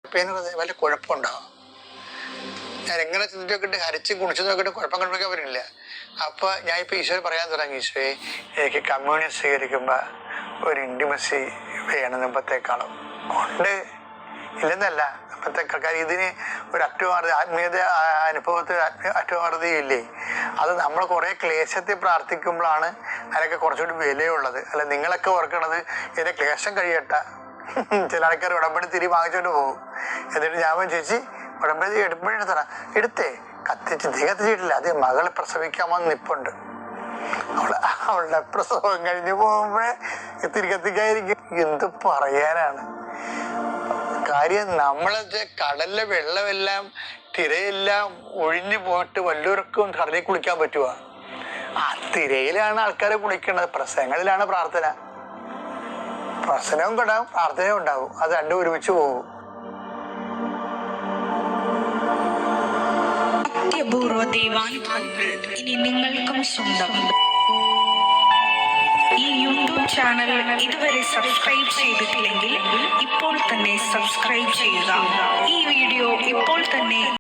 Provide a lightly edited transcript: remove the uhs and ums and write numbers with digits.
വല്ല കുഴപ്പമുണ്ടാവും. ഞാൻ എങ്ങനെ ചിന്തിച്ചോക്കിട്ട് ഹരിച്ചും കുടിച്ചു നോക്കിയിട്ട് കുഴപ്പം കണ്ടുപിടിക്കാൻ പറ്റില്ല. അപ്പൊ ഞാൻ ഇപ്പൊ ഈശോയെ പറയാൻ തുടങ്ങി, ഈശോയെ എനിക്ക് കമ്മ്യൂണിയം സ്വീകരിക്കുമ്പോൾ ഒരു ഇന്റിമസി വേണം മുമ്പത്തേക്കാളും. ഉണ്ട്, ഇല്ലെന്നല്ല, മുമ്പത്തേക്കാൾ ഇതിന് ഒരു അറ്റമാർത്തി ആത്മീയത അനുഭവത്തിൽ അറ്റമാർത്തിയില്ലേ. അത് നമ്മൾ കുറെ ക്ലേശത്തിൽ പ്രാർത്ഥിക്കുമ്പോഴാണ് അതിനൊക്കെ കുറച്ചുകൂടി വിലയുള്ളത്. അല്ല, നിങ്ങളൊക്കെ ഓർക്കണത് ഇതിന്റെ ക്ലേശം കഴിയട്ട. ചില ആൾക്കാർ ഉടമ്പടി തിരി വാങ്ങിച്ചോണ്ട് പോകും. എന്നിട്ട് ഞാൻ ചേച്ചി ഉടമ്പടി എടുപ്പോഴേ തരാം, എടുത്തേ, തീ കത്തിച്ചിട്ടില്ല, അത് മകളെ പ്രസവിക്കാമെന്ന് നിപ്പുണ്ട്. അവളുടെ പ്രസവം കഴിഞ്ഞ് പോകുമ്പോഴേ തിരി കത്തിക്കായിരിക്കും. എന്ത് പറയാനാണ് കാര്യം. നമ്മളെ കടലിലെ വെള്ളമെല്ലാം തിരയെല്ലാം ഒഴിഞ്ഞു പോയിട്ട് വല്ലവർക്കും കടലിൽ കുളിക്കാൻ പറ്റുക? ആ തിരയിലാണ് ആൾക്കാരെ കുളിക്കുന്നത്. പ്രസവങ്ങളിലാണ് പ്രാർത്ഥന. പ്രസനവും ഉണ്ടാവും, പ്രാർത്ഥനയും ഉണ്ടാവും. അത് രണ്ടും ഒരുമിച്ച് പോകും. അത്യപൂർവ ദൈവാനുഭവങ്ങൾ ഇനി നിങ്ങൾക്കും സ്വന്തം. ഈ യൂട്യൂബ് ചാനൽ ഇതുവരെ സബ്സ്ക്രൈബ് ചെയ്തിട്ടില്ലെങ്കിൽ ഇപ്പോൾ തന്നെ സബ്സ്ക്രൈബ് ചെയ്യുക. ഈ വീഡിയോ ഇപ്പോൾ തന്നെ